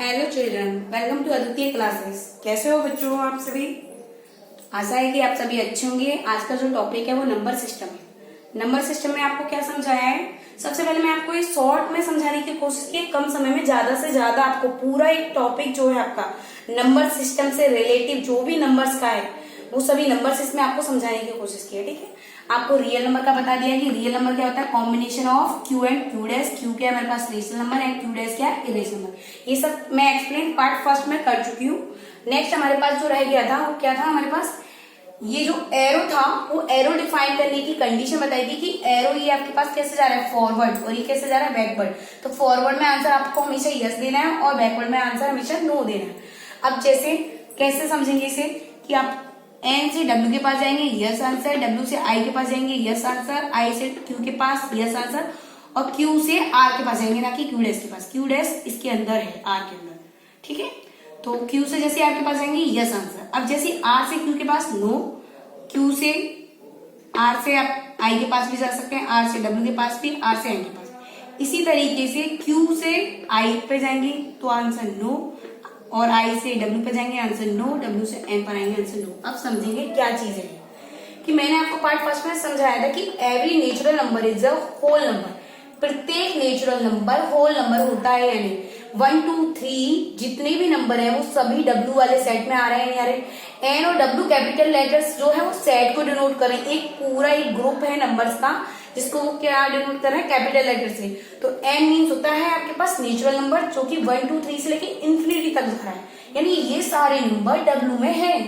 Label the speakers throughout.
Speaker 1: Hello children, welcome to अद्वितीय classes. कैसे हो बच्चों आप सभी? आशा है कि आप सभी अच्छे होंगे। आज का जो टॉपिक है वो नंबर सिस्टम है। नंबर सिस्टम में आपको क्या समझाया है? सबसे पहले मैं आपको ये शॉर्ट में समझाने की कोशिश की, कम समय में ज्यादा से ज्यादा आपको पूरा एक टॉपिक जो है आपका नंबर सिस्टम से रिलेटिव जो भी नंबर्स का है वो सभी नंबर्स इसमें आपको समझाने की कोशिश की है। ठीक है, आपको रियल नंबर का बता दिया कि रियल नंबर क्या होता है, combination of Q and Q dash. Q क्या है हमारे पास rational number and Q dash क्या है इरेशनल नंबर। ये सब मैं एक्सप्लेन पार्ट फर्स्ट में कर चुकी हूँ। नेक्स्ट हमारे पास जो रह गया था वो क्या था, हमारे पास ये जो एरो था वो एरो डिफाइन करने की कंडीशन बताई थी कि एरो ये आपके पास कैसे जा रहा है फॉरवर्ड और ये कैसे जा रहा है बैकवर्ड। तो फॉरवर्ड में आंसर आपको हमेशा यस देना है और बैकवर्ड में आंसर हमेशा नो देना है। अब जैसे कैसे समझेंगे इसे कि आप एन से डब्ल्यू के पास जाएंगे यस आंसर, डब्ल्यू से आई के पास जाएंगे यस आंसर, आई से क्यू के पास यस आंसर और क्यू से आर के पास जाएंगे, ना कि क्यू डैश के पास। क्यू डैश इसके अंदर है, आर के अंदर। ठीक है, तो क्यू से जैसे आर के पास जाएंगे यस आंसर। अब जैसे आर से क्यू के पास नो, क्यू से आर से आप आई के पास भी जा सकते हैं, आर से डब्ल्यू के पास भी, आर से एन के पास। इसी तरीके से क्यू से आई पे जाएंगे तो आंसर नो और आई से डब्ल्यू पे जाएंगे आंसर नो, डब्ल्यू से एन पर आएंगे आंसर नो। अब समझेंगे क्या चीज है कि मैंने आपको पार्ट फर्स्ट में समझाया था कि every natural number is a whole number. प्रत्येक नेचुरल नंबर होल नंबर होता है, यानी 1 2 3 जितने भी नंबर है वो सभी डब्ल्यू वाले सेट में आ रहे हैं, नहीं आ रहे। एन और डब्ल्यू कैपिटल लेटर्स जो है वो सेट को डिनोट कर रहे हैं। एक पूरा एक ग्रुप है नंबर्स का जिसको वो क्या डिनोट कर रहे हैं, कैपिटल लेटर से। तो एन मीन्स होता है आपके पास नेचुरल नंबर जो कि 1 2 3 से लेके इन्फिनिटी तक दिख रहा है, यानी ये सारे नंबर डब्ल्यू में है।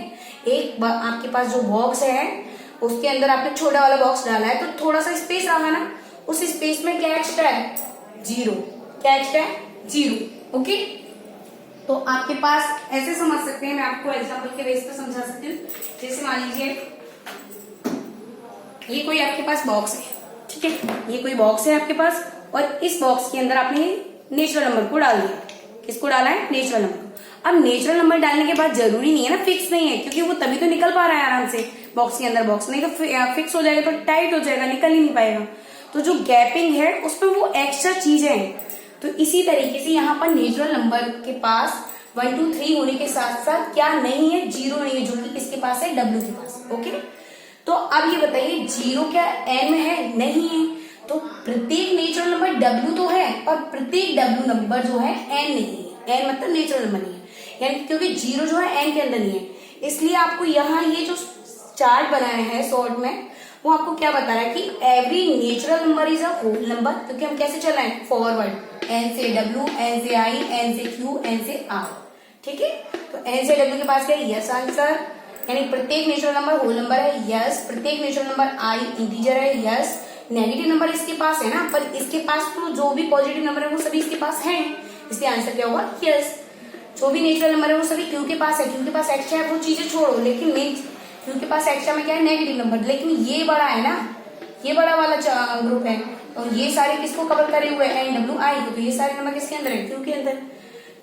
Speaker 1: एक आपके पास जो बॉक्स है उसके अंदर आपने छोटा वाला बॉक्स डाला है तो थोड़ा सा स्पेस रहा ना, उस स्पेस में क्या एक्स्ट्रा है, जीरो। क्या एक्स्ट्रा है, जीरो। ओके, तो आपके पास ऐसे समझ सकते हैं, मैं आपको एग्जांपल के बेस पे समझा सकती हूँ। जैसे मान लीजिए ये कोई आपके पास बॉक्स है, ठीक है, ये कोई बॉक्स है आपके पास और इस बॉक्स के अंदर आपने नेचुरल नंबर को डाल दिया। किसको डाला है, नेचुरल नंबर। अब नेचुरल नंबर डालने के बाद जरूरी नहीं है ना, फिक्स नहीं है, क्योंकि वो तभी तो निकल पा रहा है आराम से बॉक्स के अंदर। बॉक्स नहीं तो फिक्स हो जाएगा तो टाइट हो जाएगा, निकल ही नहीं पाएगा। तो जो गैपिंग है उसमें वो एक्स्ट्रा चीजें हैं। तो इसी तरीके से यहाँ पर नेचुरल नंबर के पास 1 2 3 होने के साथ साथ क्या नहीं है, जीरो नहीं है, जो कि किसके पास है, डब्ल्यू के पास। ओके, तो अब ये बताइए जीरो क्या एन में है, नहीं है। तो प्रत्येक नेचुरल नंबर डब्ल्यू तो है और प्रत्येक डब्ल्यू नंबर जो है एन नहीं है। एन मतलब नेचुरल नंबर नहीं है, यानी क्योंकि जीरो जो है एन के अंदर नहीं है। इसलिए आपको यहाँ ये जो चार्ट बनाया है शॉर्ट में वो आपको क्या बता रहा है कि every natural number is a whole number, क्योंकि हम कैसे चल रहे हैं फॉरवर्ड, एन से डब्ल्यू, एन से आई, एन से क्यू, एन से आर। ठीक है, तो एन से डब्ल्यू के पास क्या है, यस आंसर, यानी प्रत्येक नेचुरल नंबर होल नंबर है, यस। प्रत्येक नेचुरल नंबर आई इंटीजर है, यस। नेगेटिव नंबर इसके पास है ना, पर इसके पास तो जो भी पॉजिटिव नंबर है वो सभी इसके पास है, इसलिए आंसर क्या होगा, यस। जो भी नेचुरल नंबर है वो सभी क्यू के पास है, क्यू के पास एक्स्ट्रा है वो चीजें छोड़ो, लेकिन मेन क्यू के पास एक्स्ट्रा में क्या है, नेगेटिव नंबर। लेकिन ये बड़ा है ना, ये बड़ा वाला ग्रुप है और ये सारे किसको कवर करे हुए हैं, एन डब्ल्यू आई, तो ये सारे नंबर किसके अंदर है, क्यू के अंदर।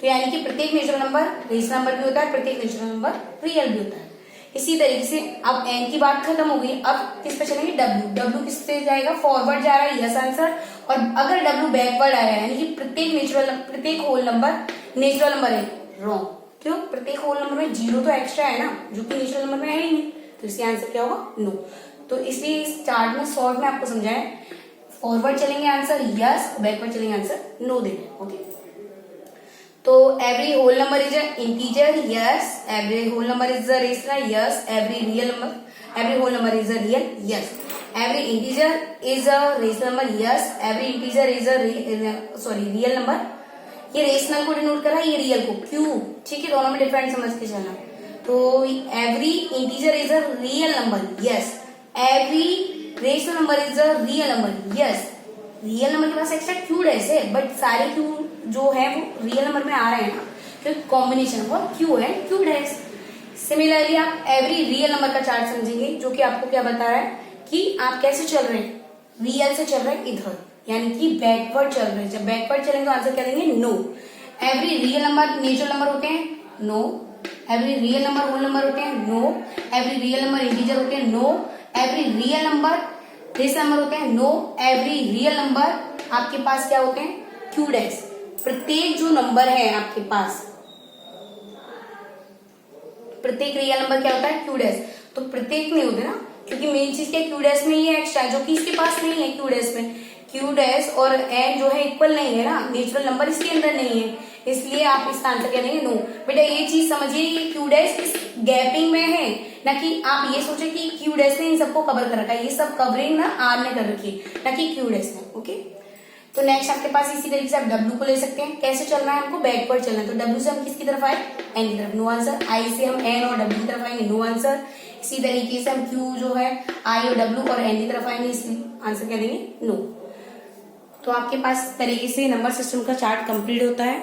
Speaker 1: तो यानी कि प्रत्येक नेचुरल नंबर रेशनल नंबर भी होता है, प्रत्येक नेचुरल नंबर रियल भी होता है। इसी तरीके से अब एन की बात खत्म हो गई, अब किस पे चलेंगे, डब्ल्यू। डब्ल्यू किस पे जाएगा, फॉरवर्ड जा रहा है, यस आंसर। और अगर डब्ल्यू बैकवर्ड आया यानी कि प्रत्येक होल नंबर नेचुरल नंबर है, रॉन्ग। क्यों, प्रत्येक होल नंबर में जीरो तो एक्स्ट्रा है ना, जो कि नेचुरल नंबर में है ही नहीं, तो इसका आंसर क्या होगा, नो। तो इसलिए इस चार्ट में शॉर्ट में आपको समझाएं, फॉरवर्ड चलेंगे आंसर यस, बैकवर्ड चलेंगे आंसर नो देंगे। ओके, तो every whole number is integer, yes. Every whole number is rational, yes. Every whole number is real, yes. Every integer is a rational number, yes. Every integer is a real number. ये rational को denote कर रहा है, ये real को, क्यों, ठीक है, दोनों में डिफरेंट समझ के चलना। तो every integer is a real number, yes. Every rational number is a real number, yes. Real number के पास एक्स्ट्रा क्यू डैश है, बट सारे क्यू जो है वो रियल नंबर में आ रहे हैं ना, तो कॉम्बिनेशन ऑफ क्यू है, क्यू डैश। सिमिलरली आप एवरी रियल नंबर का चार्ट समझेंगे जो कि आपको क्या बता रहा है कि आप कैसे चल रहे हैं, रियल से चल रहे हैं इधर, यानी कि बैकवर्ड चल रहे हैं। जब बैकवर्ड चलेंगे तो आंसर क्या देंगे, no. Every real number natural number होते हैं, no. Every real number whole number होते हैं, no. Every real number integer होते हैं, no. Every real number rational number होते हैं, नो। एवरी रियल नंबर आपके पास क्या होते हैं, क्यू डैश। प्रत्येक जो नंबर है आपके पास, प्रत्येक रियल नंबर क्या होता है, क्यू डैश। तो प्रत्येक नहीं होते ना, क्योंकि मेन चीज क्या, क्यू डैश में ये एक्स्ट्रा जो कि इसके पास नहीं है, क्यू डैश में क्यू डैश और एन जो है इक्वल नहीं है ना, नेचुरल नंबर इसके अंदर नहीं है, इसलिए आप इसका आंसर क्या देंगे, नो। बेटा ये चीज समझिए, ये क्यू डैश इस गैपिंग में है, ना कि आप ये सोचे कि क्यू डैश ने इन सबको कवर कर रखा है, ये सब कवरिंग ना आर ने कर रखी है, ना कि क्यू डैश ने। ओके, तो नेक्स्ट आपके पास इसी तरीके से आप डब्ल्यू को ले सकते हैं। कैसे चलना है, हमको बैकवर्ड चलना है, तो डब्ल्यू से हम किसकी तरफ आए, एन की तरफ, नो आंसर। आई से हम एन और डब्ल्यू की तरफ आएंगे, नो आंसर। इसी तरीके से हम क्यू जो है आई और डब्ल्यू और एन की तरफ आएंगे, इसलिए आंसर क्या देंगे, नो। तो आपके पास तरीके से नंबर सिस्टम का चार्ट कंप्लीट होता है।